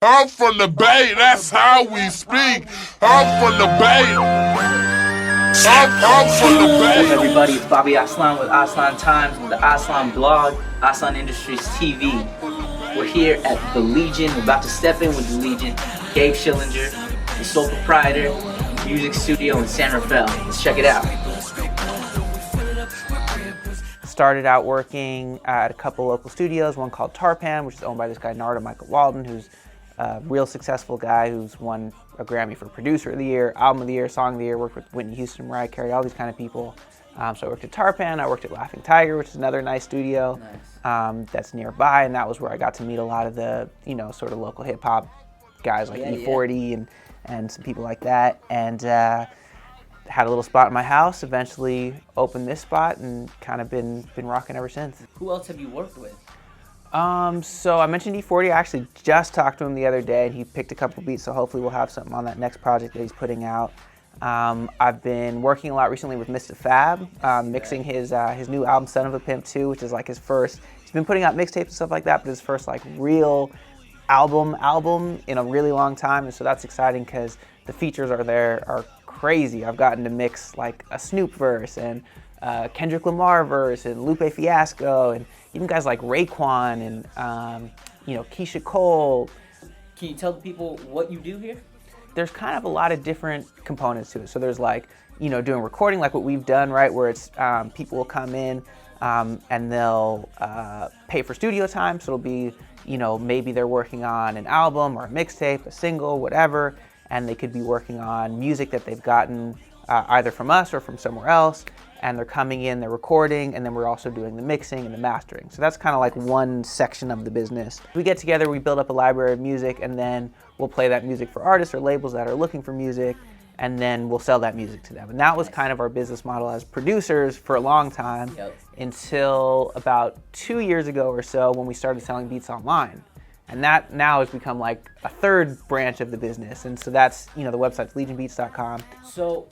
I'm from the Bay, that's how we speak. I'm from the Bay. I'm from the Bay. What's up, everybody? It's Bobby Aztlan with Aztlan Times, with the Aztlan blog, Aztlan Industries TV. We're here at the Legion. We're about to step in with the Legion. Gabe Schillinger, the sole proprietor, music studio in San Rafael. Let's check it out. Started out working at a couple local studios, one called Tarpan, which is owned by this guy, Narda Michael Walden, who's a real successful guy who's won a Grammy for Producer of the Year, Album of the Year, Song of the Year, worked with Whitney Houston, Mariah Carey, all these kind of people. So I worked at Tarpan, I worked at Laughing Tiger, which is another nice studio that's nearby, and that was where I got to meet a lot of the, sort of local hip hop guys like E40 and some people like that, and had a little spot in my house, eventually opened this spot, and kind of been rocking ever since. Who else have you worked with? So I mentioned E40. I actually just talked to him the other day, and he picked a couple beats, so hopefully we'll have something on that next project that he's putting out. I've been working a lot recently with Mistah FAB, mixing his new album, Son of a Pimp 2, which is like his first. He's been putting out mixtapes and stuff like that, but his first like real album in a really long time, and so that's exciting because the features are crazy. I've gotten to mix like a Snoop verse and Kendrick Lamar verse and Lupe Fiasco and even guys like Raekwon and Keisha Cole. Can you tell the people what you do here? There's kind of a lot of different components to it. So there's like, doing recording like what we've done, right? Where it's people will come in and they'll pay for studio time. So it'll be, maybe they're working on an album or a mixtape, a single, whatever, and they could be working on music that they've gotten either from us or from somewhere else. And they're coming in, they're recording, and then we're also doing the mixing and the mastering. So that's kind of like one section of the business. We get together, we build up a library of music, and then we'll play that music for artists or labels that are looking for music, and then we'll sell that music to them. And that was kind of our business model as producers for a long time, until about 2 years ago or so when we started selling beats online. And that now has become like a third branch of the business. And so that's, the website's legionbeats.com. So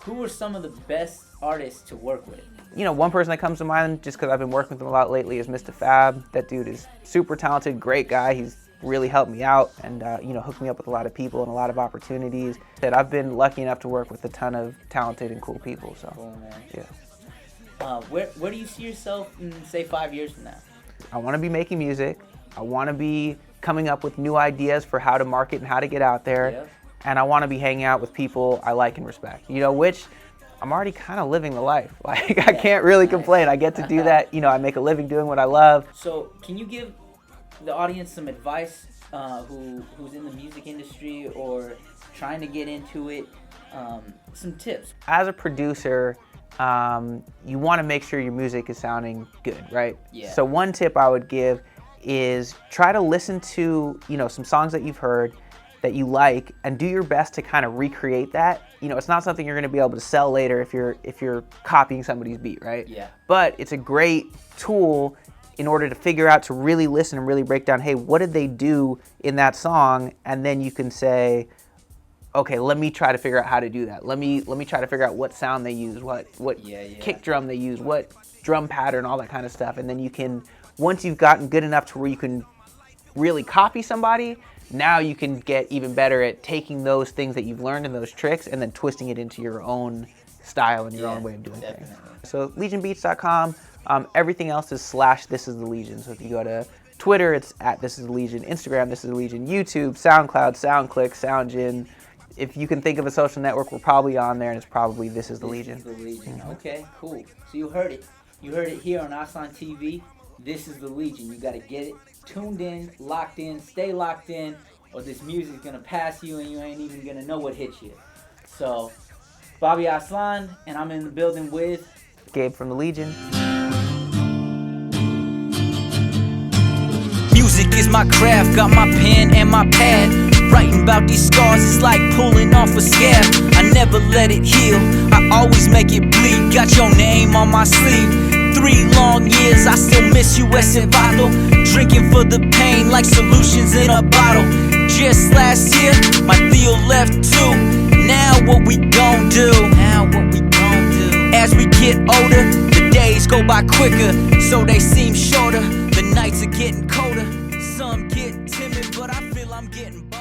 who are some of the best artists to work with? One person that comes to mind, just because I've been working with him a lot lately, is Mistah FAB. That dude is super talented, great guy. He's really helped me out and hooked me up with a lot of people and a lot of opportunities. That I've been lucky enough to work with a ton of talented and cool people. So, cool, man. Yeah. Where do you see yourself in, say, 5 years from now? I want to be making music. I want to be coming up with new ideas for how to market and how to get out there. Yep. And I want to be hanging out with people I like and respect, which I'm already kind of living the life. Like, I can't really complain. I get to do that. I make a living doing what I love. So can you give the audience some advice who's in the music industry or trying to get into it, some tips? As a producer, you want to make sure your music is sounding good, right? Yeah. So one tip I would give is try to listen to, some songs that you've heard that you like, and do your best to kind of recreate that. It's not something you're going to be able to sell later if you're copying somebody's beat, right? Yeah. But it's a great tool in order to figure out, to really listen and really break down, hey, what did they do in that song? And then you can say, okay, let me try to figure out how to do that. Let me try to figure out what sound they use, what kick drum they use, what drum pattern, all that kind of stuff. And then you can, once you've gotten good enough to where you can really copy somebody, now you can get even better at taking those things that you've learned and those tricks and then twisting it into your own style and your own way of doing things. So legionbeats.com, everything else is /thisisthelegion. So if you go to Twitter, it's @thisisthelegion, Instagram, This Is The Legion, YouTube, SoundCloud, SoundClick, SoundGen. If you can think of a social network, we're probably on there, and it's probably This Is The Legion. This Is The Legion. Okay, cool. So you heard it. You heard it here on Aztlan TV. This is The Legion. You got to get it tuned in, locked in, stay locked in, or this music's going to pass you and you ain't even going to know what hit you. So, Bobby Aztlan, and I'm in the building with Gabe from the Legion. Music is my craft, got my pen and my pad. Writing about these scars is like pulling off a scab. I never let it heal, I always make it bleed. Got your name on my sleeve. 3 long years, I still miss you, ese vato. Drinking for the pain like solutions in a bottle. Just last year, my Theo left too. Now what we gon' do? As we get older, the days go by quicker, so they seem shorter. The nights are getting colder. Some get timid, but I feel I'm I'm getting